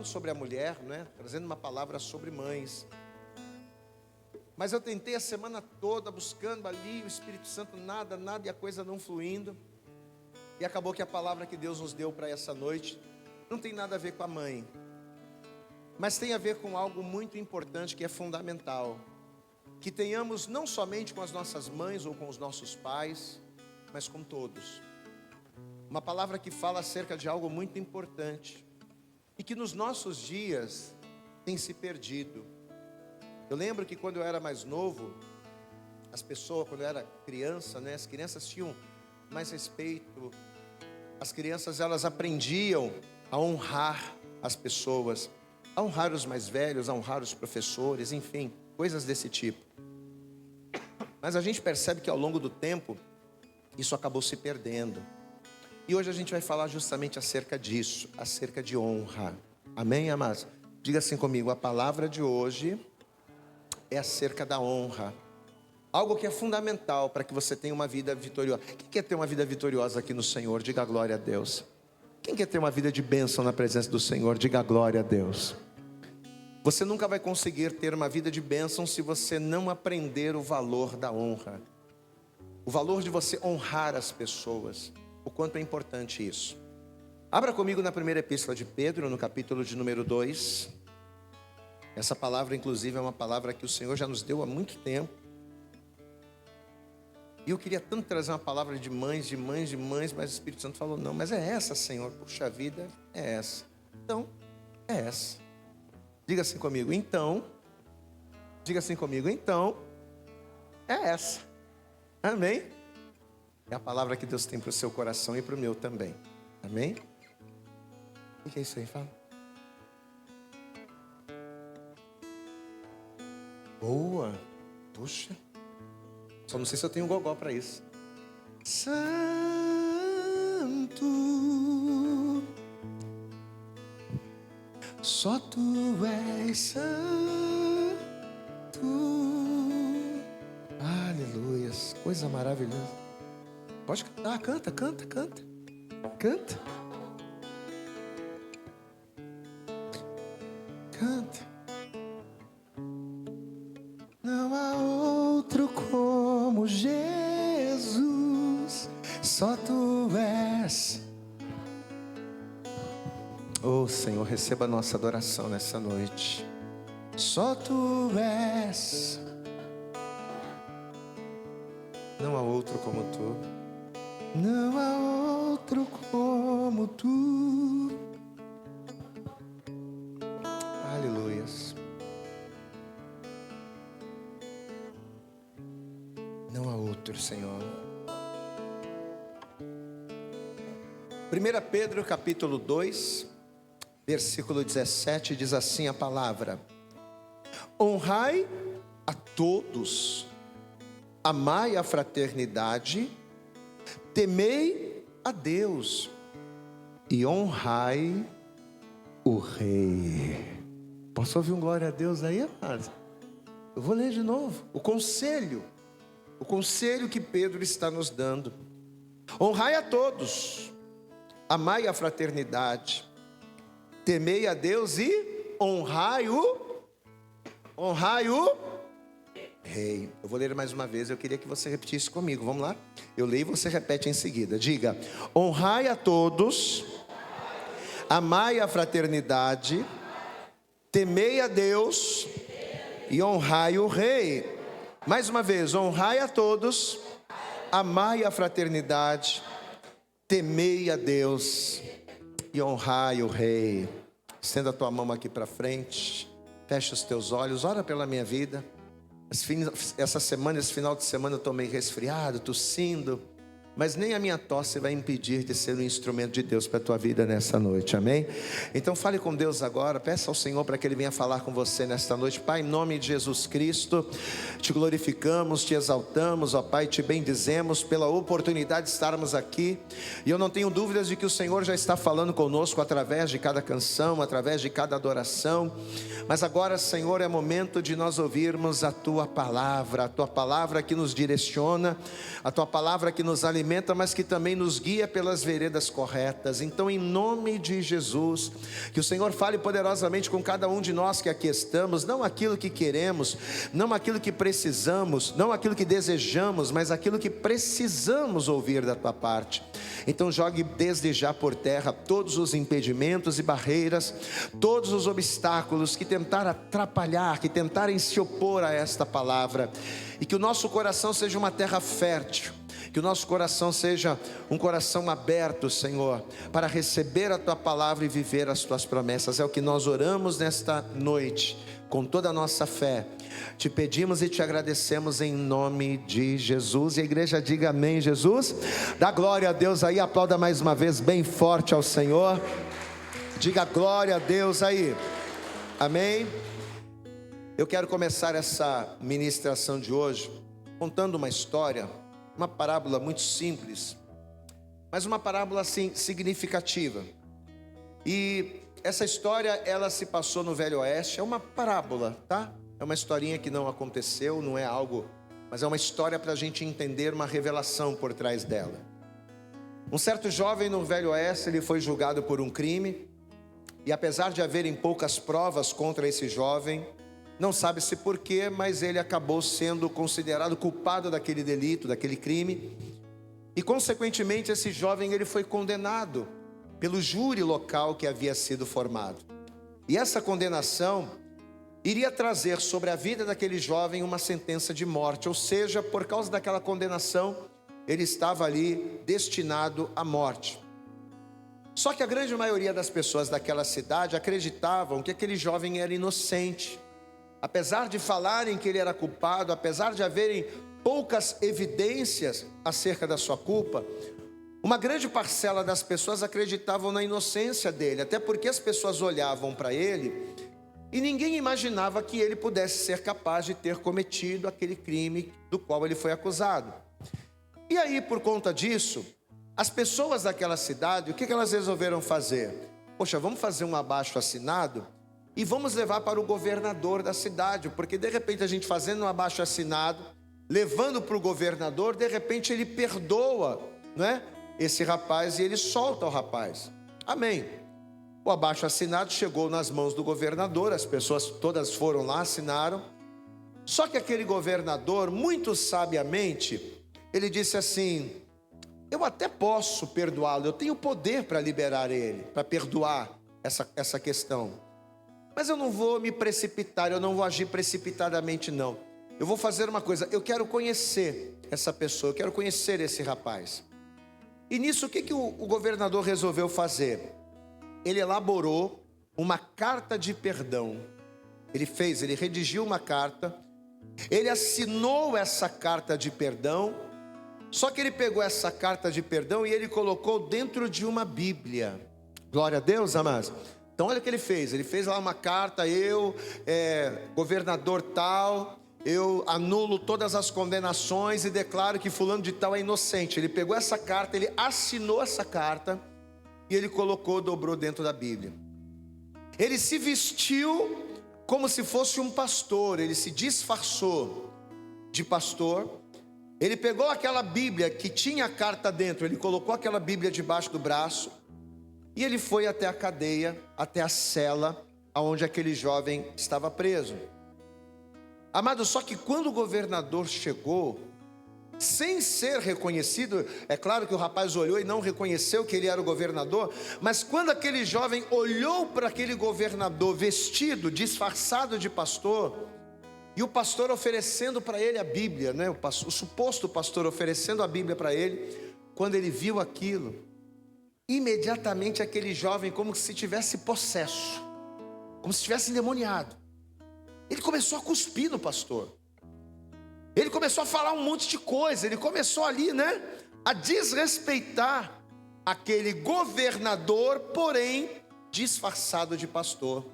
sobre a mulher, né? Trazendo uma palavra sobre mães. Mas eu tentei a semana toda buscando ali o Espírito Santo, nada, e a coisa não fluindo. E acabou que a palavra que Deus nos deu para essa noite não tem nada a ver com a mãe, mas tem a ver com algo muito importante que é fundamental. Que tenhamos não somente com as nossas mães ou com os nossos pais, mas com todos. Uma palavra que fala acerca de algo muito importante e que nos nossos dias tem se perdido. Eu lembro que quando eu era mais novo, as pessoas, quando eu era criança, né, as crianças tinham mais respeito. As crianças, elas aprendiam a honrar as pessoas, a honrar os mais velhos, a honrar os professores, enfim, coisas desse tipo. Mas a gente percebe que ao longo do tempo, isso acabou se perdendo. E hoje a gente vai falar justamente acerca disso, acerca de honra. Amém, amados? Diga assim comigo, a palavra de hoje é acerca da honra. Algo que é fundamental para que você tenha uma vida vitoriosa. Quem quer ter uma vida vitoriosa aqui no Senhor? Diga glória a Deus. Quem quer ter uma vida de bênção na presença do Senhor? Diga glória a Deus. Você nunca vai conseguir ter uma vida de bênção se você não aprender o valor da honra. O valor de você honrar as pessoas. O quanto é importante isso. Abra comigo na primeira epístola de Pedro, no capítulo de número 2. Essa palavra, inclusive, é uma palavra que o Senhor já nos deu há muito tempo. E eu queria tanto trazer uma palavra de mães, mas o Espírito Santo falou, não, mas é essa, Senhor. Puxa vida, é essa. Então, é essa. Diga assim comigo, então. Diga assim comigo, então. É essa. Amém? É a palavra que Deus tem para o seu coração e para o meu também. Amém? O que é isso aí? Fala. Boa. Puxa. Só não sei se eu tenho gogó para isso. Santo. Só tu és santo. Aleluias. Coisa maravilhosa. Pode cantar, canta. Canta. Não há outro como Jesus, só tu és. Oh Senhor, receba a nossa adoração nessa noite. Só tu és. Não há outro como tu. Não há outro como tu. Aleluias. Não há outro, Senhor. 1 Pedro capítulo 2, versículo 17, diz assim a palavra: honrai a todos, amai a fraternidade, temei a Deus e honrai o Rei. Posso ouvir um glória a Deus aí, amado? Eu vou ler de novo. O conselho que Pedro está nos dando. Honrai a todos, amai a fraternidade, temei a Deus e honrai o Rei. Eu vou ler mais uma vez, eu queria que você repetisse comigo, vamos lá? Eu leio e você repete em seguida. Diga, honrai a todos, amai a fraternidade, temei a Deus e honrai o Rei. Mais uma vez, honrai a todos, amai a fraternidade, temei a Deus e honrai o Rei. Estenda a tua mão aqui para frente, fecha os teus olhos, ora pela minha vida. Essa semana, esse final de semana eu estou meio resfriado, tossindo, mas nem a minha tosse vai impedir de ser um instrumento de Deus para a tua vida nessa noite, amém? Então fale com Deus agora, peça ao Senhor para que Ele venha falar com você nesta noite. Pai, em nome de Jesus Cristo, te glorificamos, te exaltamos, ó Pai, te bendizemos pela oportunidade de estarmos aqui, e eu não tenho dúvidas de que o Senhor já está falando conosco através de cada canção, através de cada adoração, mas agora, Senhor, é momento de nós ouvirmos a Tua palavra que nos direciona, a Tua palavra que nos alimenta, alimenta, mas que também nos guia pelas veredas corretas. Então, em nome de Jesus, que o Senhor fale poderosamente com cada um de nós que aqui estamos, não aquilo que queremos, não aquilo que precisamos, não aquilo que desejamos, mas aquilo que precisamos ouvir da tua parte. Então jogue desde já por terra todos os impedimentos e barreiras, todos os obstáculos que tentaram atrapalhar, que tentarem se opor a esta palavra, e que o nosso coração seja uma terra fértil, que o nosso coração seja um coração aberto, Senhor, para receber a tua palavra e viver as tuas promessas. É o que nós oramos nesta noite, com toda a nossa fé. Te pedimos e te agradecemos em nome de Jesus. E a igreja diga amém, Jesus. Dá glória a Deus aí, aplauda mais uma vez bem forte ao Senhor. Diga glória a Deus aí. Amém. Eu quero começar essa ministração de hoje contando uma história, uma parábola muito simples, mas uma parábola assim significativa. E essa história, ela se passou no Velho Oeste. É uma parábola, tá? É uma historinha que não aconteceu, não é algo, mas é uma história para a gente entender uma revelação por trás dela. Um certo jovem no Velho Oeste, ele foi julgado por um crime, e apesar de haverem poucas provas contra esse jovem, não sabe-se porquê, mas ele acabou sendo considerado culpado daquele delito, daquele crime, e consequentemente esse jovem ele foi condenado pelo júri local que havia sido formado. E essa condenação iria trazer sobre a vida daquele jovem uma sentença de morte, ou seja, por causa daquela condenação, ele estava ali destinado à morte. Só que a grande maioria das pessoas daquela cidade acreditavam que aquele jovem era inocente. Apesar de falarem que ele era culpado, apesar de haverem poucas evidências acerca da sua culpa, uma grande parcela das pessoas acreditavam na inocência dele, até porque as pessoas olhavam para ele e ninguém imaginava que ele pudesse ser capaz de ter cometido aquele crime do qual ele foi acusado. E aí, por conta disso, as pessoas daquela cidade, o que elas resolveram fazer? Poxa, vamos fazer um abaixo-assinado e vamos levar para o governador da cidade, porque de repente a gente fazendo um abaixo-assinado, levando para o governador, de repente ele perdoa, não é? Esse rapaz, e ele solta o rapaz. Amém. O abaixo-assinado chegou nas mãos do governador, as pessoas todas foram lá, assinaram. Só que aquele governador, muito sabiamente, ele disse assim: eu até posso perdoá-lo, eu tenho poder para liberar ele, para perdoar essa questão. Mas eu não vou me precipitar, eu não vou agir precipitadamente não. Eu vou fazer uma coisa, eu quero conhecer essa pessoa, eu quero conhecer esse rapaz. E nisso o que o governador resolveu fazer? Ele elaborou uma carta de perdão. Ele redigiu uma carta, ele assinou essa carta de perdão, só que ele pegou essa carta de perdão e ele colocou dentro de uma Bíblia. Glória a Deus, amados. Então olha o que ele fez lá uma carta: governador tal, eu anulo todas as condenações e declaro que fulano de tal é inocente. Ele pegou essa carta, ele assinou essa carta e ele dobrou dentro da Bíblia. Ele se vestiu como se fosse um pastor, ele se disfarçou de pastor. Ele pegou aquela Bíblia que tinha a carta dentro, ele colocou aquela Bíblia debaixo do braço e ele foi até a cadeia, até a cela onde aquele jovem estava preso. Amado, só que quando o governador chegou, sem ser reconhecido, é claro que o rapaz olhou e não reconheceu que ele era o governador, mas quando aquele jovem olhou para aquele governador vestido, disfarçado de pastor, e o pastor oferecendo para ele a Bíblia, né? O suposto pastor oferecendo a Bíblia para ele, quando ele viu aquilo, imediatamente aquele jovem, como se tivesse possesso, como se estivesse endemoniado, ele começou a cuspir no pastor. Ele começou a falar um monte de coisa. Ele começou ali, né, a desrespeitar aquele governador, porém disfarçado de pastor.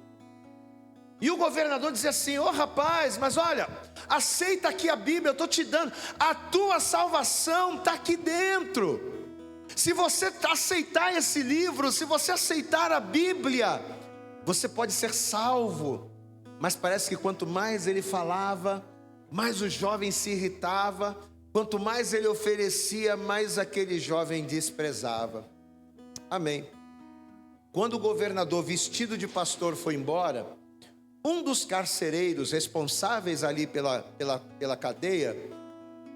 E o governador dizia assim: ô rapaz, mas olha, aceita aqui a Bíblia, eu estou te dando, a tua salvação está aqui dentro. Se você aceitar esse livro, se você aceitar a Bíblia, você pode ser salvo. Mas parece que quanto mais ele falava, mais o jovem se irritava, Quanto mais ele oferecia, mais aquele jovem desprezava. Amém. Quando o governador vestido de pastor foi embora, um dos carcereiros responsáveis ali pela cadeia,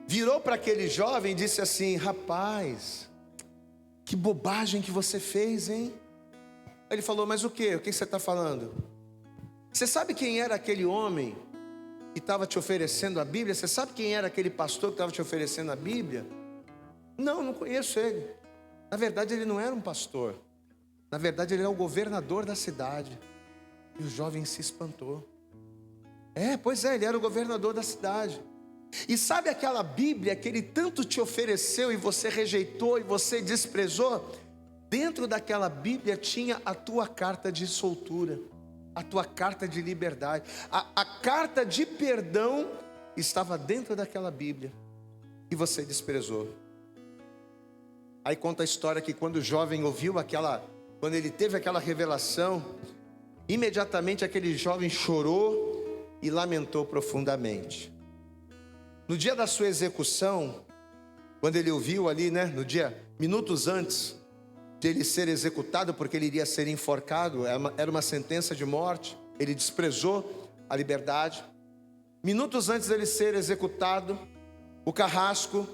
virou para aquele jovem e disse assim: rapaz, que bobagem que você fez, hein? Ele falou: mas o quê? O que você está falando? Você sabe quem era aquele homem que estava te oferecendo a Bíblia? Você sabe quem era aquele pastor que estava te oferecendo a Bíblia? Não, não conheço ele. Na verdade, ele não era um pastor. Na verdade, ele era o governador da cidade. E o jovem se espantou. Pois é, ele era o governador da cidade. E sabe aquela Bíblia que ele tanto te ofereceu e você rejeitou e você desprezou? Dentro daquela Bíblia tinha a tua carta de soltura, a tua carta de liberdade, a carta de perdão estava dentro daquela Bíblia e você desprezou. Aí conta a história que quando o jovem ouviu quando ele teve aquela revelação, imediatamente aquele jovem chorou e lamentou profundamente. No dia da sua execução, quando ele ouviu ali, no dia, minutos antes de ele ser executado, porque ele iria ser enforcado, era uma sentença de morte, ele desprezou a liberdade. Minutos antes dele ser executado, o carrasco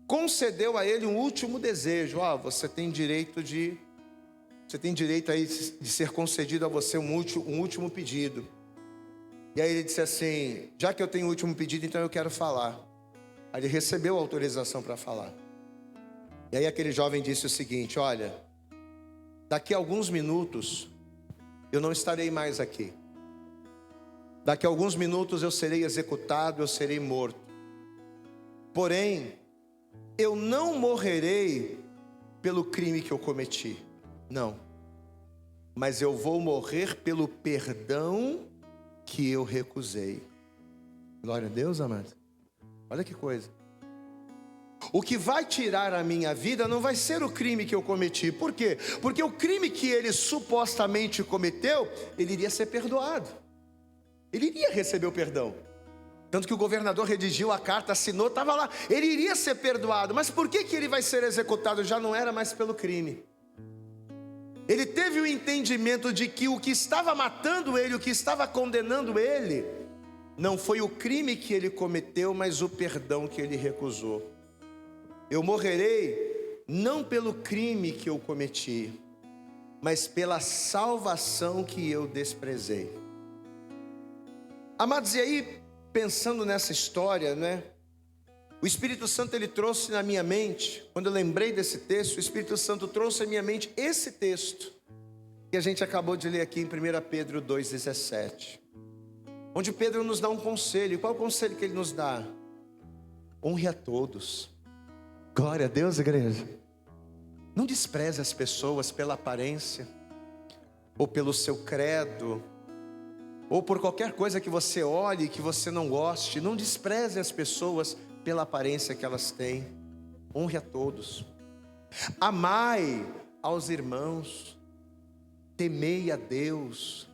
concedeu a ele um último desejo. Você tem direito aí de ser concedido a você um último pedido. E aí ele disse assim: já que eu tenho o último pedido, então eu quero falar. Aí ele recebeu a autorização para falar. E aí aquele jovem disse o seguinte: olha, daqui a alguns minutos eu não estarei mais aqui. Daqui a alguns minutos eu serei executado, eu serei morto. Porém, eu não morrerei pelo crime que eu cometi. Não. Mas eu vou morrer pelo perdão que eu recusei. Glória a Deus, amado. Olha que coisa. O que vai tirar a minha vida não vai ser o crime que eu cometi. Por quê? Porque o crime que ele supostamente cometeu, ele iria ser perdoado. Ele iria receber o perdão. Tanto que o governador redigiu a carta, assinou, estava lá. Ele iria ser perdoado. Mas por que ele vai ser executado? Já não era mais pelo crime. Ele teve o entendimento de que o que estava matando ele, o que estava condenando ele, não foi o crime que ele cometeu, mas o perdão que ele recusou. Eu morrerei não pelo crime que eu cometi, mas pela salvação que eu desprezei. Amados, e aí, pensando nessa história, o Espírito Santo ele trouxe na minha mente, quando eu lembrei desse texto, o Espírito Santo trouxe à minha mente esse texto que a gente acabou de ler aqui em 1 Pedro 2,17, onde Pedro nos dá um conselho. E qual é o conselho que ele nos dá? Honre a todos. Glória a Deus, igreja. Não despreze as pessoas pela aparência, ou pelo seu credo, ou por qualquer coisa que você olhe e que você não goste. Não despreze as pessoas pela aparência que elas têm. Honre a todos. Amai aos irmãos. Temei a Deus.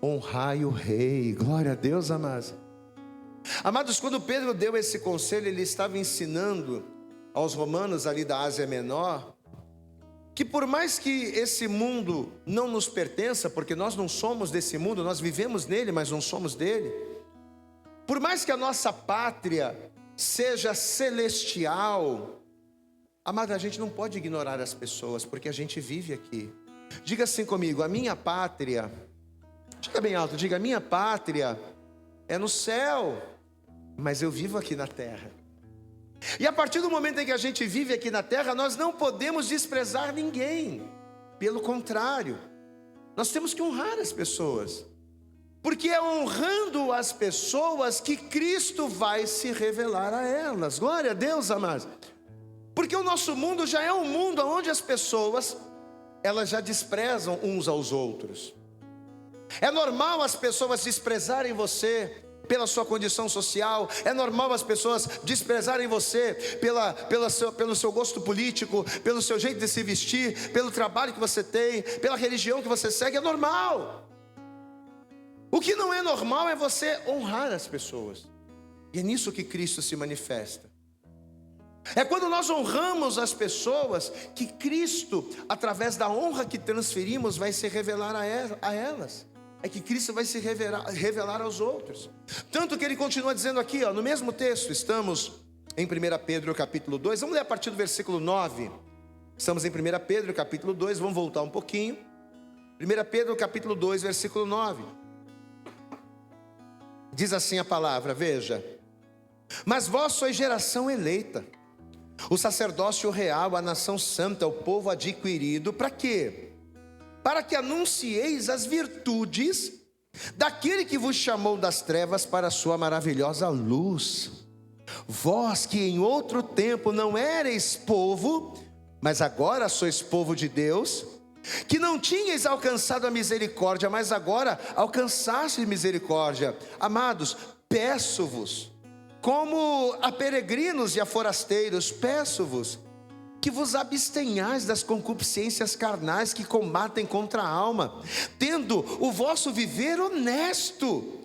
Honrai o rei. Glória a Deus, amados. Amados, quando Pedro deu esse conselho, ele estava ensinando aos romanos ali da Ásia Menor, que por mais que esse mundo não nos pertença, porque nós não somos desse mundo, nós vivemos nele, mas não somos dele. Por mais que a nossa pátria seja celestial, amado, a gente não pode ignorar as pessoas, porque a gente vive aqui. Diga assim comigo: a minha pátria, diga bem alto, diga: a minha pátria é no céu, mas eu vivo aqui na terra. E a partir do momento em que a gente vive aqui na terra, nós não podemos desprezar ninguém. Pelo contrário, nós temos que honrar as pessoas, porque é honrando as pessoas que Cristo vai se revelar a elas. Glória a Deus, amados. Porque o nosso mundo já é um mundo onde as pessoas, elas já desprezam uns aos outros. É normal as pessoas desprezarem você pela sua condição social. É normal as pessoas desprezarem você pelo seu gosto político, pelo seu jeito de se vestir, pelo trabalho que você tem, pela religião que você segue. É normal. O que não é normal é você honrar as pessoas. E é nisso que Cristo se manifesta. É quando nós honramos as pessoas que Cristo, através da honra que transferimos, vai se revelar a elas. É que Cristo vai se revelar aos outros. Tanto que ele continua dizendo aqui, no mesmo texto, estamos em 1 Pedro capítulo 2, vamos ler a partir do versículo 9. Estamos em 1 Pedro capítulo 2, vamos voltar um pouquinho. 1 Pedro capítulo 2, versículo 9. Diz assim a palavra, veja: mas vós sois geração eleita, o sacerdócio real, a nação santa, o povo adquirido, para quê? Para que anuncieis as virtudes daquele que vos chamou das trevas para a sua maravilhosa luz. Vós que em outro tempo não erais povo, mas agora sois povo de Deus, que não tinhais alcançado a misericórdia, mas agora alcançastes misericórdia. Amados, peço-vos, como a peregrinos e a forasteiros, peço-vos que vos abstenhais das concupiscências carnais que combatem contra a alma, tendo o vosso viver honesto,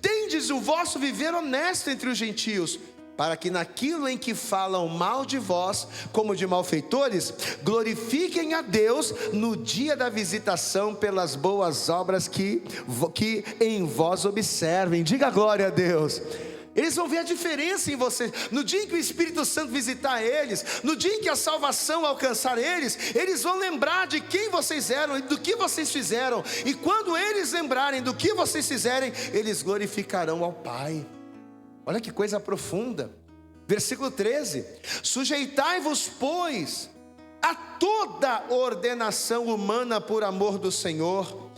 tendes o vosso viver honesto entre os gentios, para que naquilo em que falam mal de vós, como de malfeitores, glorifiquem a Deus no dia da visitação pelas boas obras que em vós observem. Diga glória a Deus. Eles vão ver a diferença em vocês. No dia em que o Espírito Santo visitar eles, no dia em que a salvação alcançar eles, eles vão lembrar de quem vocês eram e do que vocês fizeram. E quando eles lembrarem do que vocês fizerem, eles glorificarão ao Pai. Olha que coisa profunda. Versículo 13: sujeitai-vos, pois, a toda ordenação humana por amor do Senhor,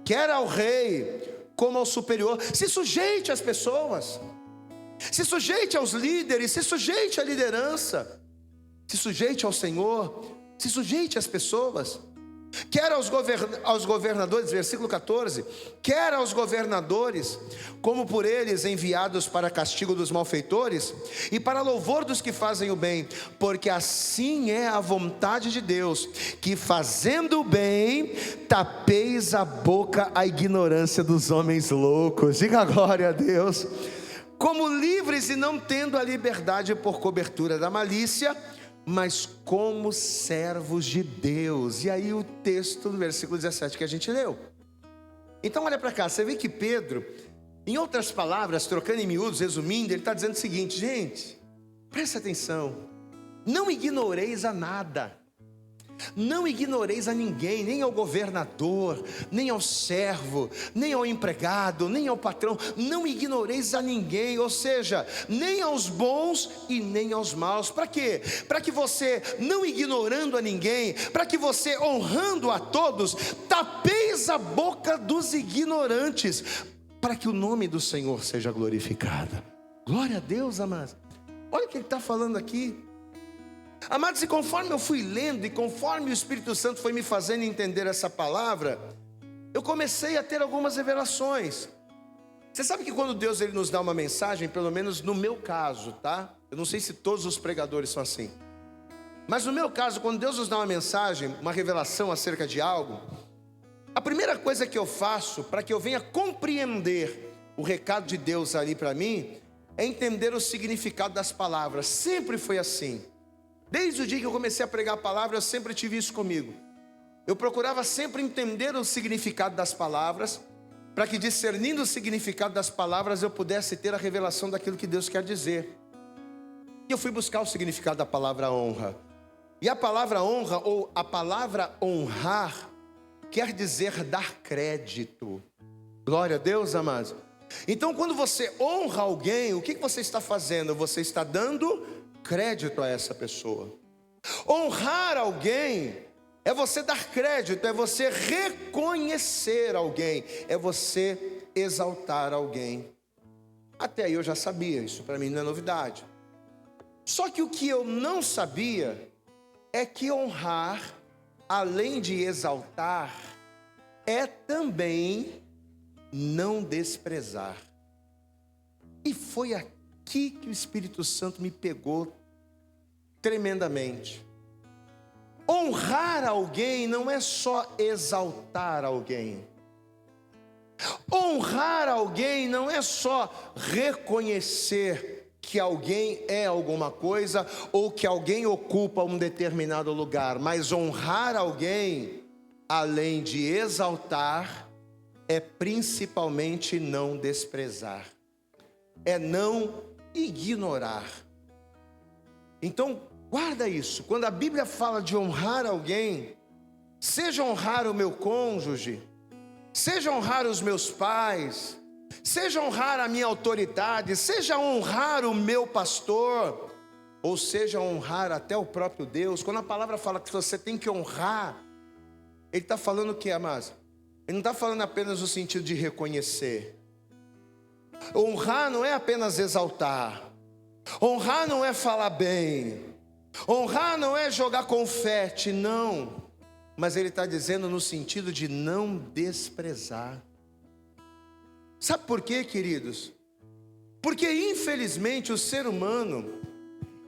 quer ao rei como ao superior. Se sujeite às pessoas, se sujeite aos líderes, se sujeite à liderança, se sujeite ao Senhor, se sujeite às pessoas. Quer aos governadores, versículo 14, quer aos governadores, como por eles enviados para castigo dos malfeitores e para louvor dos que fazem o bem, porque assim é a vontade de Deus, que fazendo o bem, tapeis a boca à ignorância dos homens loucos. Diga glória a Deus. Como livres e não tendo a liberdade por cobertura da malícia, mas como servos de Deus. E aí o texto no versículo 17 que a gente leu. Então olha para cá, você vê que Pedro, em outras palavras, trocando em miúdos, resumindo, ele está dizendo o seguinte: gente, presta atenção, não ignoreis a nada. Não ignoreis a ninguém, nem ao governador, nem ao servo, nem ao empregado, nem ao patrão. Não ignoreis a ninguém, ou seja, nem aos bons e nem aos maus. Para quê? Para que você, não ignorando a ninguém, para que você, honrando a todos, tapeis a boca dos ignorantes, para que o nome do Senhor seja glorificado. Glória a Deus, amados. Olha o que ele está falando aqui. Amados, e conforme eu fui lendo e conforme o Espírito Santo foi me fazendo entender essa palavra, eu comecei a ter algumas revelações. Você sabe que quando Deus ele nos dá uma mensagem, pelo menos no meu caso, tá? Eu não sei se todos os pregadores são assim, mas no meu caso, quando Deus nos dá uma mensagem, uma revelação acerca de algo, a primeira coisa que eu faço para que eu venha compreender o recado de Deus ali para mim, é entender o significado das palavras. Sempre foi assim. Desde o dia que eu comecei a pregar a palavra, eu sempre tive isso comigo. Eu procurava sempre entender o significado das palavras, para que discernindo o significado das palavras, eu pudesse ter a revelação daquilo que Deus quer dizer. E eu fui buscar o significado da palavra honra. E a palavra honra, ou a palavra honrar, quer dizer dar crédito. Glória a Deus, amados. Então quando você honra alguém, o que você está fazendo? Você está dando crédito a essa pessoa. Honrar alguém é você dar crédito, é você reconhecer alguém, é você exaltar alguém. Até aí eu já sabia, isso para mim não é novidade. Só que o que eu não sabia é que honrar, além de exaltar, é também não desprezar. E foi aqui que o Espírito Santo me pegou tremendamente. Honrar alguém não é só exaltar alguém. Honrar alguém não é só reconhecer que alguém é alguma coisa ou que alguém ocupa um determinado lugar, mas honrar alguém, além de exaltar, é principalmente não desprezar, é não ignorar. Então, guarda isso. Quando a Bíblia fala de honrar alguém, seja honrar o meu cônjuge, seja honrar os meus pais, seja honrar a minha autoridade, seja honrar o meu pastor, ou seja honrar até o próprio Deus. Quando a palavra fala que você tem que honrar, ele está falando o que, amados? Ele não está falando apenas no sentido de reconhecer. Honrar não é apenas exaltar. Honrar não é falar bem. Honrar não é jogar confete, não. Mas ele está dizendo no sentido de não desprezar. Sabe por quê, queridos? Porque infelizmente o ser humano,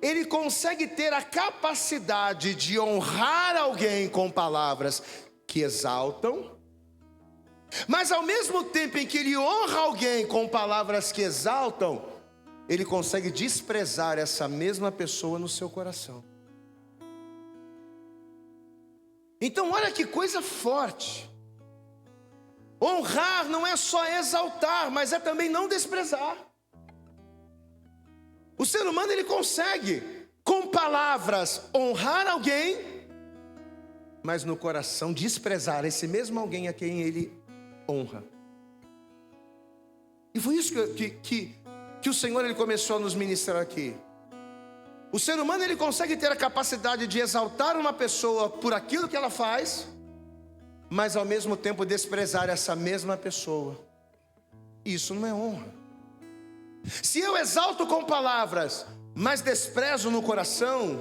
ele consegue ter a capacidade de honrar alguém com palavras que exaltam, mas ao mesmo tempo em que ele honra alguém com palavras que exaltam, ele consegue desprezar essa mesma pessoa no seu coração. Então olha que coisa forte. Honrar não é só exaltar, mas é também não desprezar. O ser humano, ele consegue com palavras honrar alguém, mas no coração desprezar esse mesmo alguém a quem ele honra. E foi isso que o Senhor ele começou a nos ministrar aqui. O ser humano, ele consegue ter a capacidade de exaltar uma pessoa por aquilo que ela faz, mas ao mesmo tempo desprezar essa mesma pessoa. Isso não é honra. Se eu exalto com palavras, mas desprezo no coração,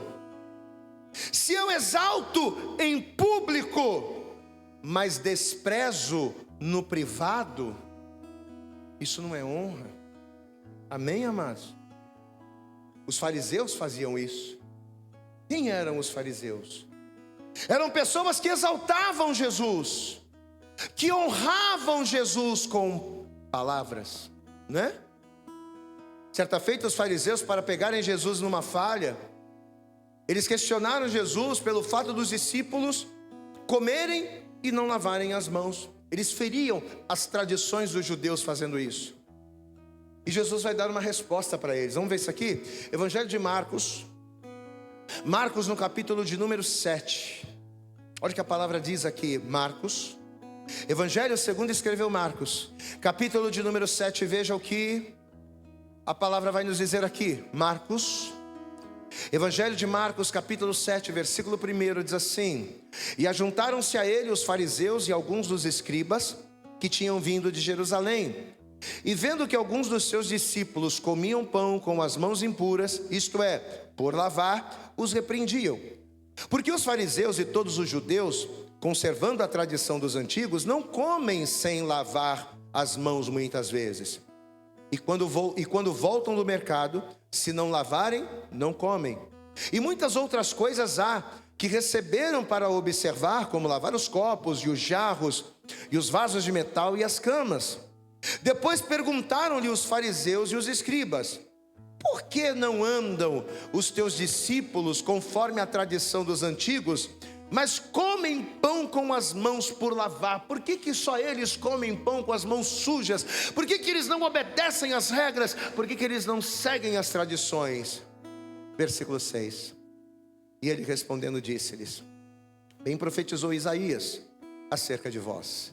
se eu exalto em público, mas desprezo no privado, isso não é honra. Amém, amados? Os fariseus faziam isso. Quem eram os fariseus? Eram pessoas que exaltavam Jesus, que honravam Jesus com palavras, né? Certa feita, os fariseus, para pegarem Jesus numa falha, eles questionaram Jesus pelo fato dos discípulos comerem e não lavarem as mãos. Eles feriam as tradições dos judeus fazendo isso. E Jesus vai dar uma resposta para eles. Vamos ver isso aqui? Evangelho de Marcos. Marcos no capítulo de número 7. Olha o que a palavra diz aqui. Marcos. Evangelho segundo escreveu Marcos. Capítulo de número 7. Veja o que a palavra vai nos dizer aqui. Marcos. Evangelho de Marcos, capítulo 7, versículo 1, diz assim: E ajuntaram-se a ele os fariseus e alguns dos escribas que tinham vindo de Jerusalém. E vendo que alguns dos seus discípulos comiam pão com as mãos impuras, isto é, por lavar, os repreendiam. Porque os fariseus e todos os judeus, conservando a tradição dos antigos, não comem sem lavar as mãos muitas vezes. E quando voltam do mercado, se não lavarem, não comem. E muitas outras coisas há que receberam para observar, como lavar os copos e os jarros e os vasos de metal e as camas. Depois perguntaram-lhe os fariseus e os escribas: Por que não andam os teus discípulos conforme a tradição dos antigos, mas comem pão com as mãos por lavar? Por que só eles comem pão com as mãos sujas? Por que eles não obedecem às regras? Por que eles não seguem as tradições? Versículo 6. E ele respondendo disse-lhes: Bem profetizou Isaías acerca de vós,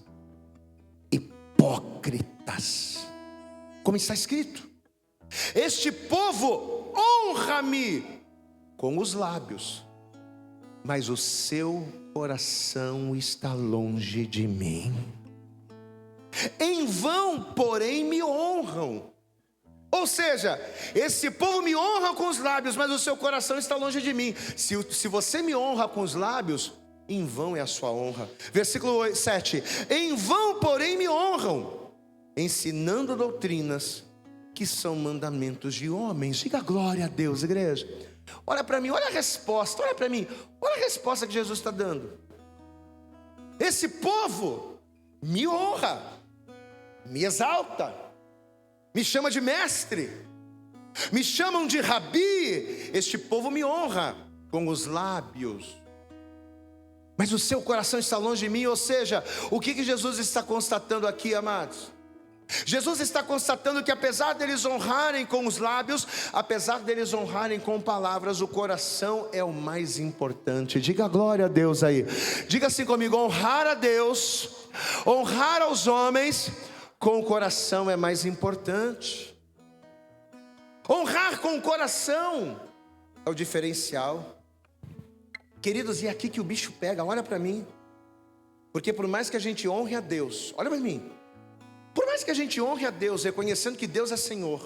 hipócritas, como está escrito: Este povo honra-me com os lábios, mas o seu coração está longe de mim. Em vão, porém, me honram. Ou seja, esse povo me honra com os lábios, mas o seu coração está longe de mim. Se você me honra com os lábios, em vão é a sua honra. Versículo 7. Em vão, porém, me honram, ensinando doutrinas que são mandamentos de homens. Diga glória a Deus, igreja. Olha para mim, olha a resposta, olha para mim. Olha a resposta que Jesus está dando. Esse povo me honra, me exalta, me chama de mestre, Me chamam de Rabi, este povo me honra com os lábios, mas o seu coração está longe de mim. Ou seja, o que Jesus está constatando aqui, amados? Jesus está constatando que apesar deles honrarem com os lábios, apesar deles honrarem com palavras, o coração é o mais importante. Diga glória a Deus aí. Diga assim comigo: honrar a Deus, honrar aos homens com o coração é mais importante. Honrar com o coração é o diferencial. Queridos, e é aqui que o bicho pega, olha para mim. Porque por mais que a gente honre a Deus, olha para mim, por mais que a gente honre a Deus, reconhecendo que Deus é Senhor,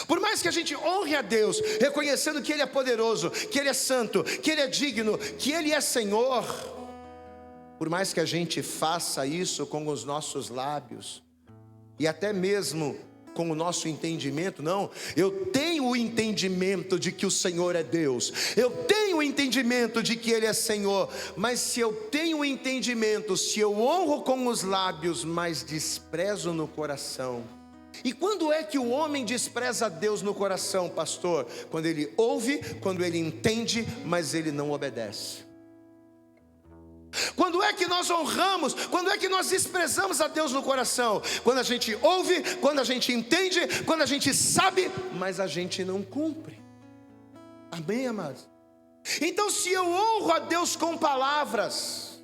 por mais que a gente honre a Deus, reconhecendo que Ele é poderoso, que Ele é santo, que Ele é digno, que Ele é Senhor, por mais que a gente faça isso com os nossos lábios, e até mesmo com o nosso entendimento, não, eu tenho o entendimento de que o Senhor é Deus, eu tenho o entendimento de que Ele é Senhor, mas se eu tenho o entendimento, se eu honro com os lábios, mas desprezo no coração. E quando é que o homem despreza Deus no coração, pastor? Quando ele ouve, quando ele entende, mas ele não obedece. Quando é que nós honramos? Quando é que nós desprezamos a Deus no coração? Quando a gente ouve, quando a gente entende, quando a gente sabe, mas a gente não cumpre. Amém, amados? Então, se eu honro a Deus com palavras,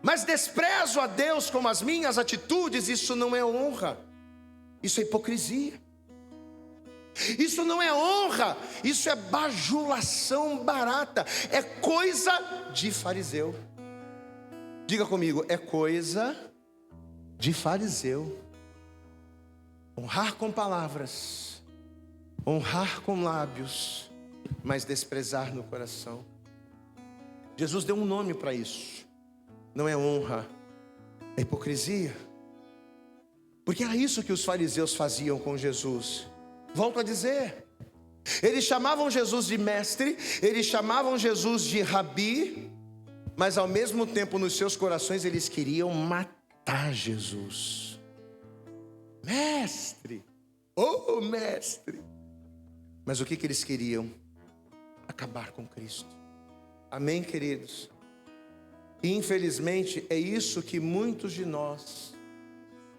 mas desprezo a Deus com as minhas atitudes, isso não é honra, isso é hipocrisia. Isso não é honra, isso é bajulação barata, é coisa de fariseu. Diga comigo, é coisa de fariseu. Honrar com palavras, honrar com lábios, mas desprezar no coração. Jesus deu um nome para isso. Não é honra, é hipocrisia. Porque era isso que os fariseus faziam com Jesus. Volto a dizer, eles chamavam Jesus de mestre, eles chamavam Jesus de rabi, mas ao mesmo tempo nos seus corações eles queriam matar Jesus. Mestre, oh mestre. Mas o que eles queriam? Acabar com Cristo. Amém, queridos? E infelizmente é isso que muitos de nós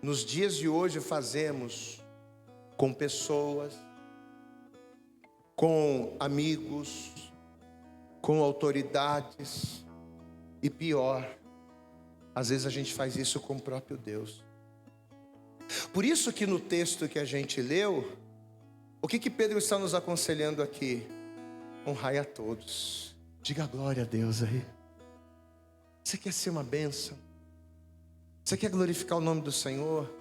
nos dias de hoje fazemos com pessoas, com amigos, com autoridades. E pior, às vezes a gente faz isso com o próprio Deus. Por isso que no texto que a gente leu, o que Pedro está nos aconselhando aqui? Honrai a todos. Diga glória a Deus aí. Você quer ser uma bênção? Você quer glorificar o nome do Senhor?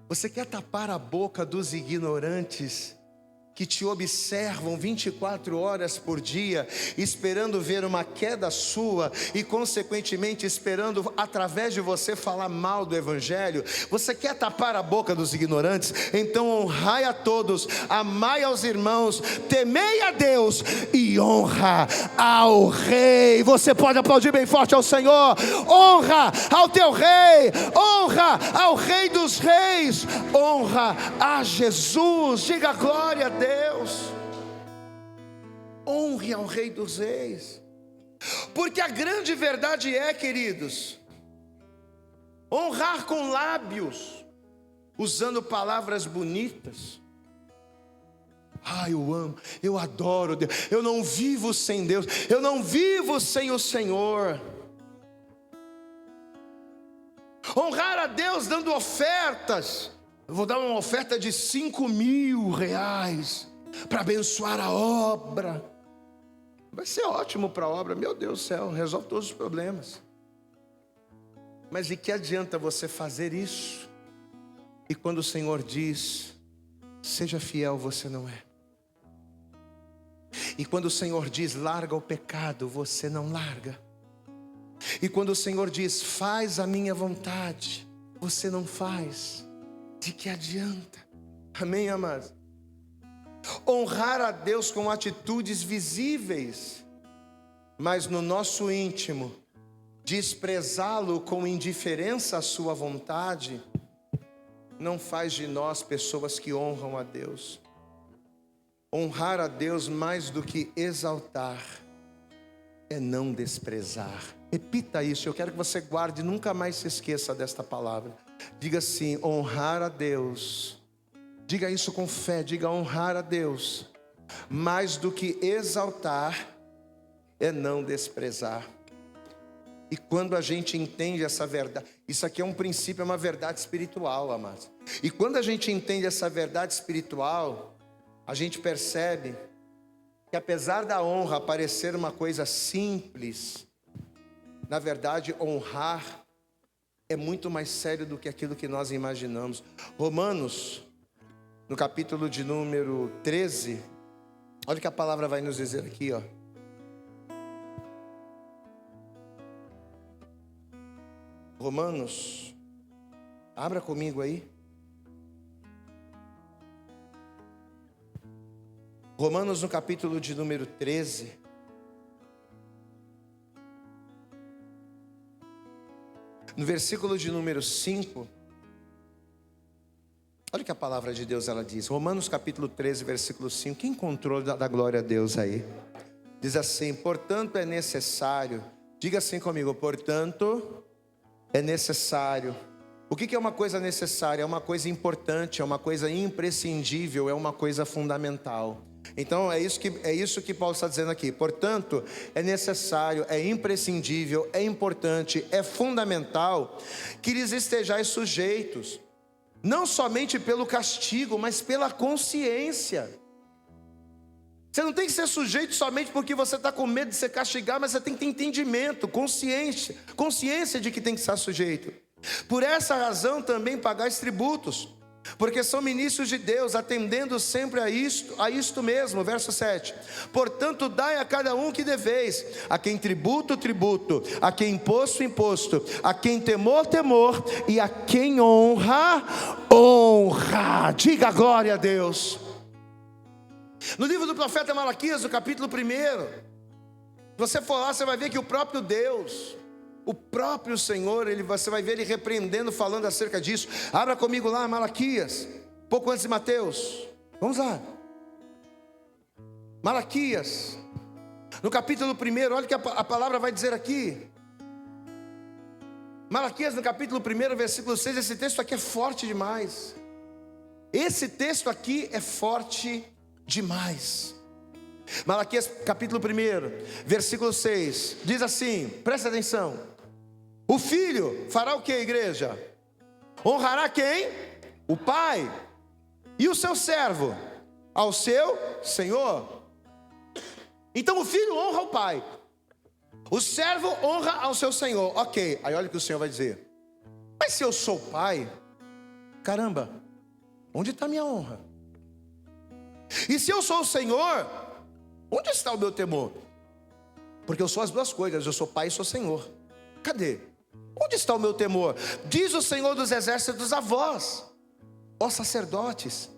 Você quer tapar a boca dos ignorantes que te observam 24 horas por dia, esperando ver uma queda sua e consequentemente esperando através de você falar mal do Evangelho? Você quer tapar a boca dos ignorantes? Então honrai a todos, amai aos irmãos, temei a Deus e honra ao Rei. Você pode aplaudir bem forte ao Senhor. Honra ao teu Rei, honra ao Rei dos Reis, honra a Jesus. Diga glória a Deus. Honre ao Rei dos Reis. Porque a grande verdade é, queridos, honrar com lábios, usando palavras bonitas. Eu amo, eu adoro Deus, eu não vivo sem Deus, eu não vivo sem o Senhor. Honrar a Deus dando ofertas. Eu vou dar uma oferta de 5.000 reais para abençoar a obra. Vai ser ótimo para a obra, meu Deus do céu, resolve todos os problemas. Mas de que adianta você fazer isso e quando o Senhor diz, seja fiel, você não é? E quando o Senhor diz, larga o pecado, você não larga. E quando o Senhor diz, faz a minha vontade, você não faz. De que adianta? Amém, amados? Honrar a Deus com atitudes visíveis, mas no nosso íntimo, desprezá-lo com indiferença à sua vontade, não faz de nós pessoas que honram a Deus. Honrar a Deus mais do que exaltar é não desprezar. Repita isso, eu quero que você guarde, nunca mais se esqueça desta palavra. Diga assim: honrar a Deus. Diga isso com fé, diga: honrar a Deus mais do que exaltar é não desprezar. E quando a gente entende essa verdade, isso aqui é um princípio, é uma verdade espiritual, amados. E quando a gente entende essa verdade espiritual, a gente percebe que apesar da honra parecer uma coisa simples, na verdade honrar é muito mais sério do que aquilo que nós imaginamos. Romanos, no capítulo de número 13, olha o que a palavra vai nos dizer aqui, ó. Romanos, abra comigo aí. Romanos no capítulo de número 13. No versículo de número 5. Olha o que a palavra de Deus ela diz. Romanos capítulo 13, versículo 5. Quem encontrou da glória a Deus aí? Diz assim: portanto é necessário. Diga assim comigo: portanto é necessário. O que é uma coisa necessária? É uma coisa importante, é uma coisa imprescindível, é uma coisa fundamental. Então é isso que Paulo está dizendo aqui. Portanto, é necessário, é imprescindível, é importante, é fundamental que lhes estejais sujeitos, não somente pelo castigo, mas pela consciência. Você não tem que ser sujeito somente porque você está com medo de ser castigado, mas você tem que ter entendimento, consciência de que tem que estar sujeito. Por essa razão também pagais tributos, porque são ministros de Deus, atendendo sempre a isto mesmo. Verso 7. Portanto, dai a cada um que deveis: a quem tributo, tributo; a quem imposto, imposto; a quem temor, temor; e a quem honra, honra. Diga glória a Deus. No livro do profeta Malaquias, no capítulo 1, se você for lá, você vai ver que o próprio Deus, o próprio Senhor, você vai ver ele repreendendo, falando acerca disso. Abra comigo lá Malaquias, pouco antes de Mateus. Vamos lá. Malaquias, no capítulo 1, olha o que a palavra vai dizer aqui. Malaquias no capítulo 1, versículo 6, esse texto aqui é forte demais. Esse texto aqui é forte demais. Malaquias capítulo 1, versículo 6, diz assim, presta atenção: o filho fará o que, igreja? Honrará quem? O pai. E o seu servo? Ao seu senhor. Então o filho honra o pai, o servo honra ao seu senhor. Ok, aí olha o que o Senhor vai dizer: mas se eu sou pai, caramba, onde está a minha honra? E se eu sou o Senhor, onde está o meu temor? Porque eu sou as duas coisas, eu sou pai e sou Senhor. Cadê? Onde está o meu temor? Diz o Senhor dos exércitos a vós, ó sacerdotes,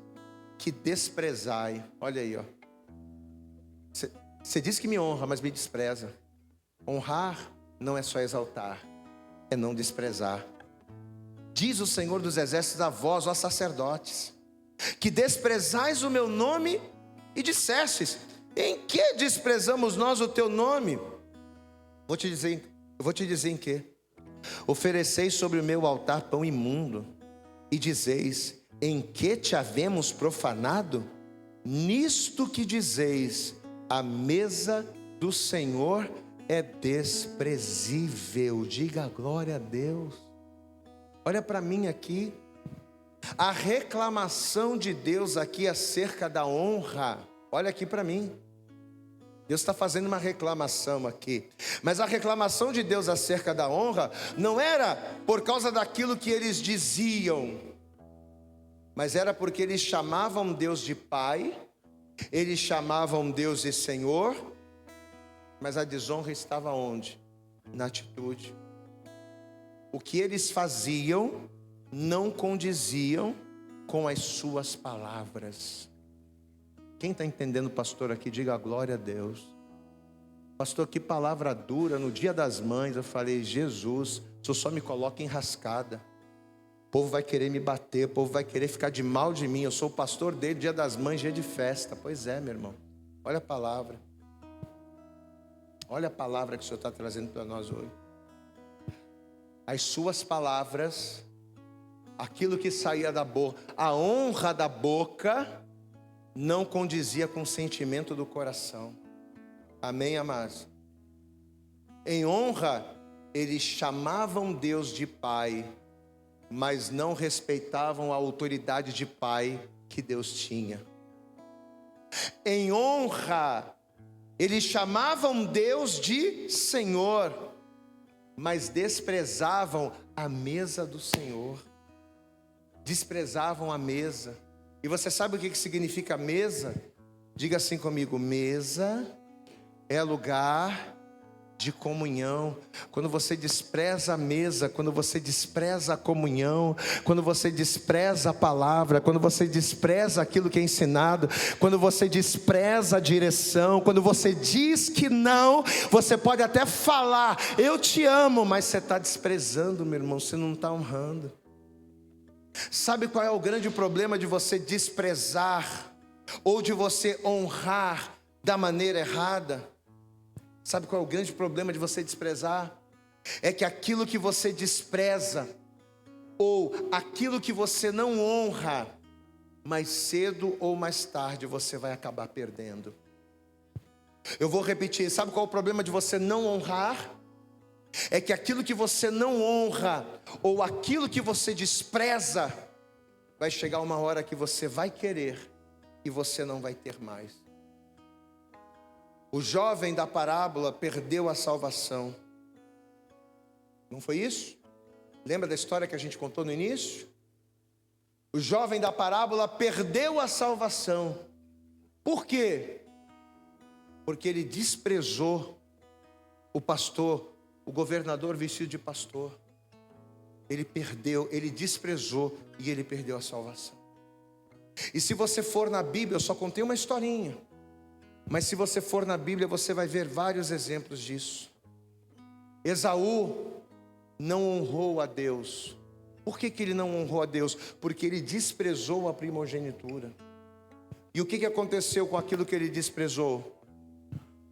que desprezai. Olha aí, ó. Você diz que me honra, mas me despreza. Honrar não é só exaltar, é não desprezar. Diz o Senhor dos exércitos a vós, ó sacerdotes, que desprezais o meu nome e dissestes: em que desprezamos nós o teu nome? Vou te dizer em que. Ofereceis sobre o meu altar pão imundo, e dizeis: em que te havemos profanado? Nisto que dizeis: a mesa do Senhor é desprezível. Diga glória a Deus. Olha para mim aqui. A reclamação de Deus aqui acerca da honra. Olha aqui para mim. Deus está fazendo uma reclamação aqui. Mas a reclamação de Deus acerca da honra não era por causa daquilo que eles diziam, mas era porque eles chamavam Deus de Pai, eles chamavam Deus de Senhor, mas a desonra estava onde? Na atitude. O que eles faziam não condiziam com as suas palavras. Quem está entendendo, pastor, aqui, diga glória a Deus. Pastor, que palavra dura. No dia das mães eu falei: Jesus, o senhor só me coloca enrascada. povo vai querer me bater, o povo vai querer ficar de mal de mim. Eu sou o pastor dele, dia das mães, dia de festa. Pois é, meu irmão. Olha a palavra. Olha a palavra que o Senhor está trazendo para nós hoje. As suas palavras, aquilo que saía da boca, a honra da boca não condizia com o sentimento do coração. Amém, amados? Em honra, eles chamavam Deus de Pai, mas não respeitavam a autoridade de Pai que Deus tinha. Em honra, eles chamavam Deus de Senhor, mas desprezavam a mesa do Senhor. Desprezavam a mesa. E você sabe o que significa mesa? Diga assim comigo: mesa é lugar de comunhão. Quando você despreza a mesa, quando você despreza a comunhão, quando você despreza a palavra, quando você despreza aquilo que é ensinado, quando você despreza a direção, quando você diz que não, você pode até falar, eu te amo, mas você está desprezando, meu irmão, você não está honrando. Sabe qual é o grande problema de você desprezar, ou de você honrar da maneira errada? Sabe qual é o grande problema de você desprezar? É que aquilo que você despreza, ou aquilo que você não honra, mais cedo ou mais tarde você vai acabar perdendo. Eu vou repetir, sabe qual é o problema de você não honrar? É que aquilo que você não honra, ou aquilo que você despreza, vai chegar uma hora que você vai querer, e você não vai ter mais. O jovem da parábola perdeu a salvação. Não foi isso? Lembra da história que a gente contou no início? O jovem da parábola perdeu a salvação. Por quê? Porque ele desprezou o pastor, o governador vestido de pastor. Ele perdeu, ele desprezou e ele perdeu a salvação. E se você for na Bíblia, eu só contei uma historinha. Mas se você for na Bíblia, você vai ver vários exemplos disso. Esaú não honrou a Deus. Por que ele não honrou a Deus? Porque ele desprezou a primogenitura. E o que aconteceu com aquilo que ele desprezou?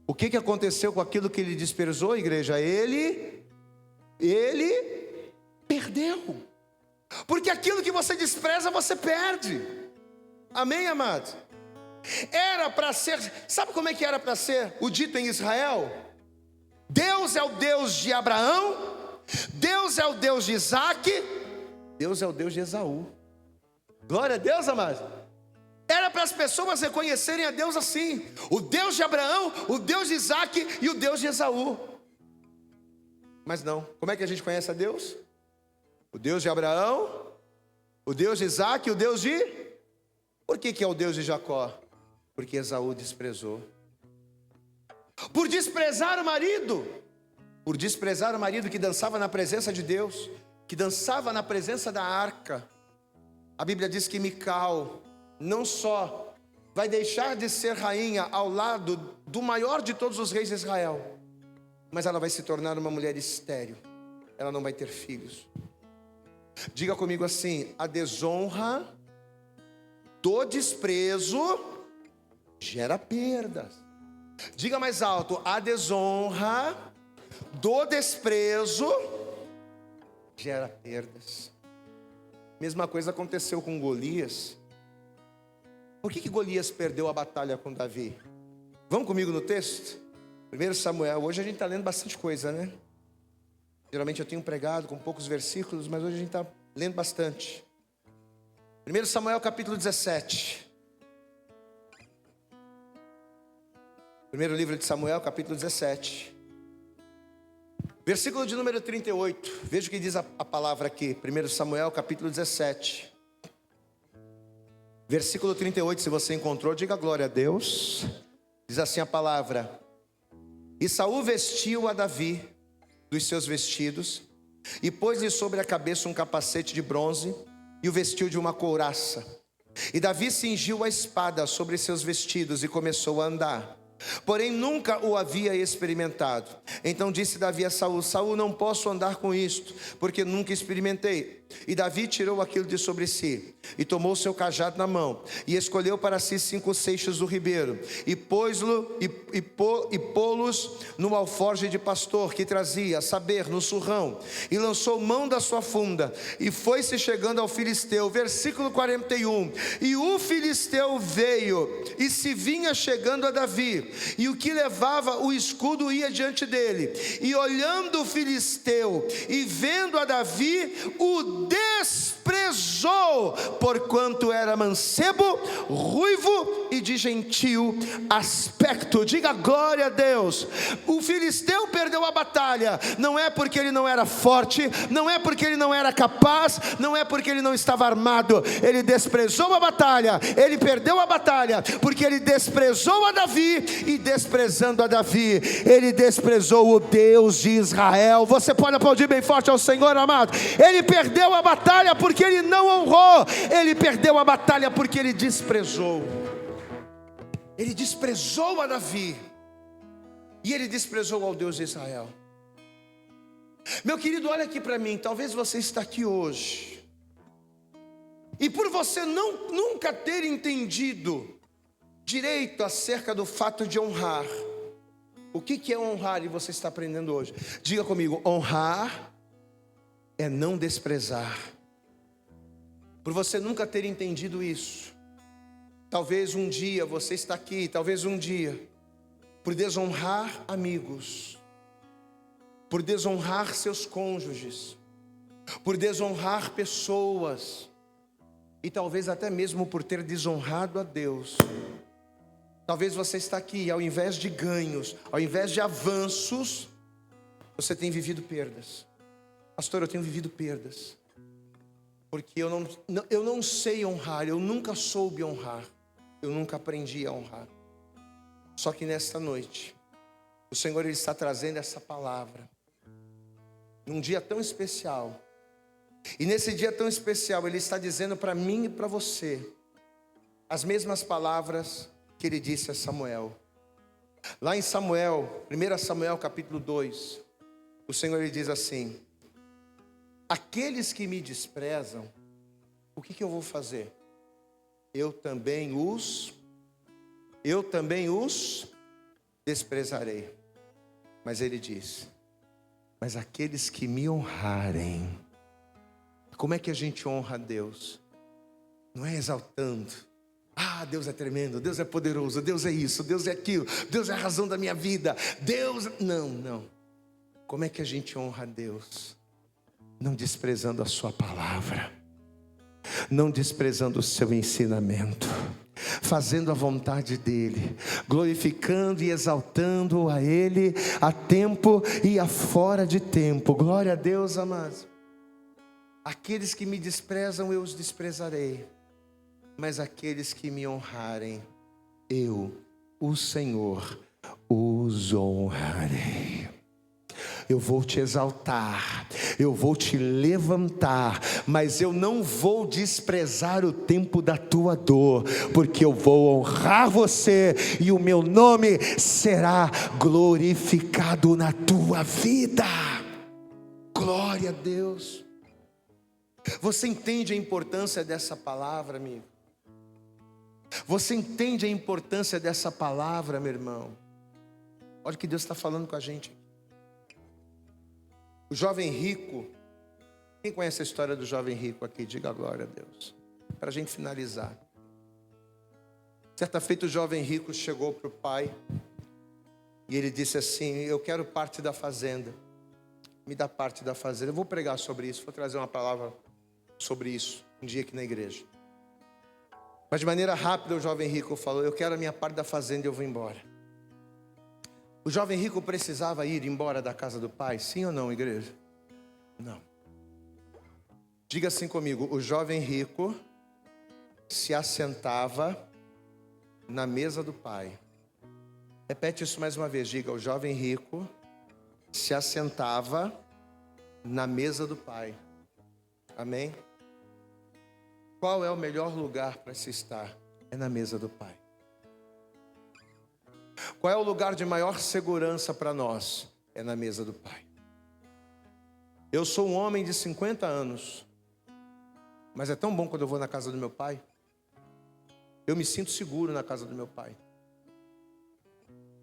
O que aconteceu com aquilo que ele desprezou, igreja? Ele perdeu. Porque aquilo que você despreza, você perde. Amém, amado? Era para ser, sabe como é que era para ser o dito em Israel? Deus é o Deus de Abraão, Deus é o Deus de Isaac, Deus é o Deus de Esaú. Glória a Deus, amados. Era para as pessoas reconhecerem a Deus assim: o Deus de Abraão, o Deus de Isaac e o Deus de Esaú. Mas não, como é que a gente conhece a Deus? O Deus de Abraão, o Deus de Isaac e o Deus de... Por que é o Deus de Jacó? Porque Esaú desprezou. Por desprezar o marido. Por desprezar o marido que dançava na presença de Deus, que dançava na presença da arca. A Bíblia diz que Mical não só vai deixar de ser rainha ao lado do maior de todos os reis de Israel, mas ela vai se tornar uma mulher estéril. Ela não vai ter filhos. Diga comigo assim: a desonra do desprezo gera perdas. Diga mais alto: a desonra do desprezo gera perdas. Mesma coisa aconteceu com Golias. Por que Golias perdeu a batalha com Davi? Vamos comigo no texto? 1 Samuel, hoje a gente está lendo bastante coisa, né? Geralmente eu tenho pregado com poucos versículos, mas hoje a gente está lendo bastante. 1 Samuel capítulo 17. Primeiro livro de Samuel, capítulo 17. Versículo de número 38. Veja o que diz a palavra aqui. 1 Samuel, capítulo 17. Versículo 38, se você encontrou, diga glória a Deus. Diz assim a palavra: E Saul vestiu a Davi dos seus vestidos, e pôs-lhe sobre a cabeça um capacete de bronze, e o vestiu de uma couraça. E Davi cingiu a espada sobre seus vestidos e começou a andar. Porém nunca o havia experimentado. Então disse Davi a Saul: Saul, não posso andar com isto, porque nunca experimentei. E Davi tirou aquilo de sobre si, e tomou seu cajado na mão, e escolheu para si 5 seixos do ribeiro, e pô-los no alforje de pastor que trazia, a saber, no surrão, e lançou mão da sua funda, e foi-se chegando ao filisteu. Versículo 41, e o filisteu veio, e se vinha chegando a Davi, e o que levava o escudo ia diante dele, e olhando o filisteu, e vendo a Davi, o desprezou, porquanto era mancebo, ruivo e de gentil aspecto. Diga glória a Deus. O filisteu perdeu a batalha, não é porque ele não era forte, não é porque ele não era capaz, não é porque ele não estava armado. Ele desprezou a batalha, ele perdeu a batalha, porque ele desprezou a Davi, e desprezando a Davi, ele desprezou o Deus de Israel. Você pode aplaudir bem forte ao Senhor, amado. Ele perdeu a batalha porque ele não honrou, ele perdeu a batalha porque ele desprezou. Ele desprezou a Davi, e ele desprezou ao Deus de Israel. Meu querido, olha aqui para mim. Talvez você está aqui hoje, e por você nunca ter entendido direito acerca do fato de honrar. O que é honrar? E você está aprendendo hoje. Diga comigo: honrar é não desprezar. Por você nunca ter entendido isso, talvez um dia você está aqui, talvez um dia, por desonrar amigos, por desonrar seus cônjuges, por desonrar pessoas, e talvez até mesmo por ter desonrado a Deus. Talvez você está aqui, e ao invés de ganhos, ao invés de avanços, você tem vivido perdas. Pastor, eu tenho vivido perdas, porque eu não sei honrar, eu nunca soube honrar, eu nunca aprendi a honrar. Só que nesta noite, o Senhor, Ele está trazendo essa palavra, num dia tão especial, e nesse dia tão especial, Ele está dizendo para mim e para você, as mesmas palavras que Ele disse a Samuel. Lá em Samuel, 1 Samuel capítulo 2, o Senhor Ele diz assim: aqueles que me desprezam, o que eu vou fazer? Eu também os desprezarei. Mas Ele diz: mas aqueles que me honrarem. Como é que a gente honra a Deus? Não é exaltando: ah, Deus é tremendo, Deus é poderoso, Deus é isso, Deus é aquilo, Deus é a razão da minha vida, Deus... Não. Como é que a gente honra a Deus? Não desprezando a sua palavra, não desprezando o seu ensinamento, fazendo a vontade dEle, glorificando e exaltando a Ele, a tempo e a fora de tempo. Glória a Deus, amados. Aqueles que me desprezam, eu os desprezarei, mas aqueles que me honrarem, eu, o Senhor, os honrarei. Eu vou te exaltar, eu vou te levantar, mas eu não vou desprezar o tempo da tua dor, porque eu vou honrar você, e o meu nome será glorificado na tua vida. Glória a Deus. Você entende a importância dessa palavra, amigo? Você entende a importância dessa palavra, meu irmão? Olha o que Deus está falando com a gente. O jovem rico, quem conhece a história do jovem rico aqui? Diga glória a Deus. Para a gente finalizar. Certa feita o jovem rico chegou para o pai, e ele disse assim: eu quero parte da fazenda, me dá parte da fazenda. Eu vou pregar sobre isso, vou trazer uma palavra sobre isso um dia aqui na igreja. Mas de maneira rápida o jovem rico falou: eu quero a minha parte da fazenda e eu vou embora. O jovem rico precisava ir embora da casa do pai? Sim ou não, igreja? Não. Diga assim comigo: o jovem rico se assentava na mesa do pai. Repete isso mais uma vez, diga: o jovem rico se assentava na mesa do pai. Amém? Qual é o melhor lugar para se estar? É na mesa do pai. Qual é o lugar de maior segurança para nós? É na mesa do pai. Eu sou um homem de 50 anos, Mas é tão bom quando eu vou na casa do meu pai. Eu me sinto seguro na casa do meu pai.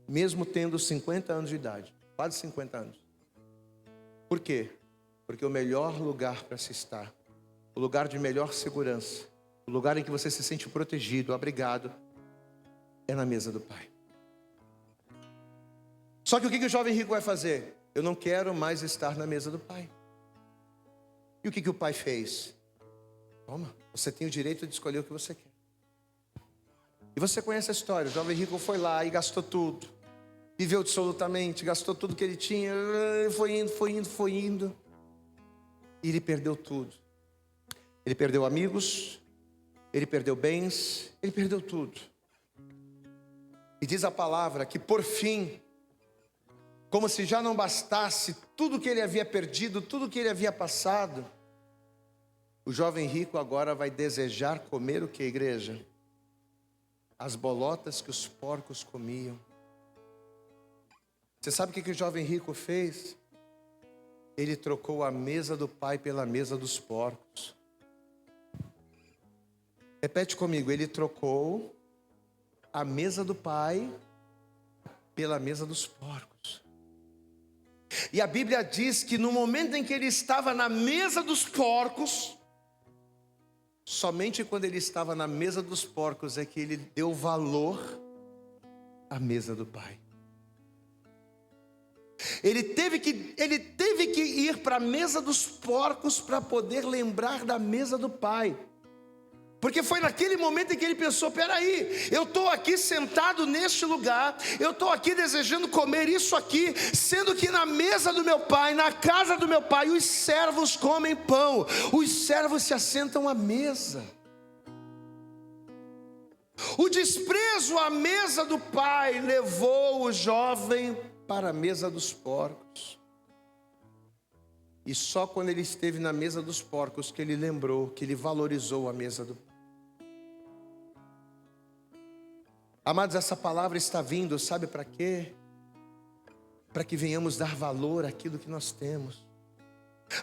Mesmo tendo 50 anos de idade. Quase 50 anos. Por quê? Porque o melhor lugar para se estar, o lugar de melhor segurança, o lugar em que você se sente protegido, abrigado, é na mesa do pai. Só que o que o jovem rico vai fazer? Eu não quero mais estar na mesa do pai. E o que o pai fez? Toma, você tem o direito de escolher o que você quer. E você conhece a história. O jovem rico foi lá e gastou tudo. Viveu absolutamente, gastou tudo que ele tinha. Foi indo. E ele perdeu tudo. Ele perdeu amigos, ele perdeu bens, ele perdeu tudo. E diz a palavra que por fim, como se já não bastasse tudo que ele havia perdido, tudo que ele havia passado, o jovem rico agora vai desejar comer o que, igreja? As bolotas que os porcos comiam. Você sabe o que o jovem rico fez? Ele trocou a mesa do pai pela mesa dos porcos. Repete comigo, ele trocou a mesa do pai pela mesa dos porcos. E a Bíblia diz que no momento em que ele estava na mesa dos porcos, somente quando ele estava na mesa dos porcos é que ele deu valor à mesa do pai. Ele teve que ir para a mesa dos porcos para poder lembrar da mesa do pai. Porque foi naquele momento em que ele pensou, peraí, eu estou aqui sentado neste lugar, eu estou aqui desejando comer isso aqui, sendo que na mesa do meu pai, na casa do meu pai, os servos comem pão, os servos se assentam à mesa. O desprezo à mesa do pai levou o jovem para a mesa dos porcos. E só quando ele esteve na mesa dos porcos que ele lembrou, que ele valorizou a mesa do pai. Amados, essa palavra está vindo, sabe para quê? Para que venhamos dar valor àquilo que nós temos.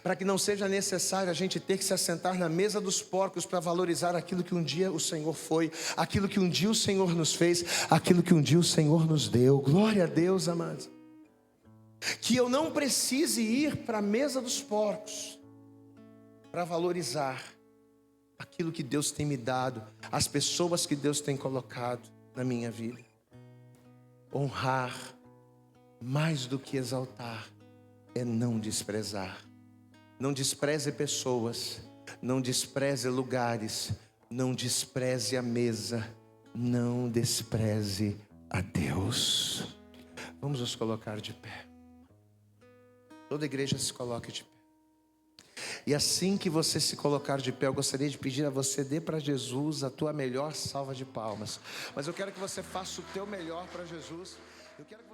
Para que não seja necessário a gente ter que se assentar na mesa dos porcos para valorizar aquilo que um dia o Senhor foi, aquilo que um dia o Senhor nos fez, aquilo que um dia o Senhor nos deu. Glória a Deus, amados. Que eu não precise ir para a mesa dos porcos para valorizar aquilo que Deus tem me dado, as pessoas que Deus tem colocado na minha vida. Honrar mais do que exaltar é não desprezar. Não despreze pessoas, não despreze lugares, não despreze a mesa, não despreze a Deus. Vamos nos colocar de pé. Toda a igreja se coloque de pé. E assim que você se colocar de pé, eu gostaria de pedir a você, dê para Jesus a tua melhor salva de palmas. Mas eu quero que você faça o teu melhor para Jesus. Eu quero que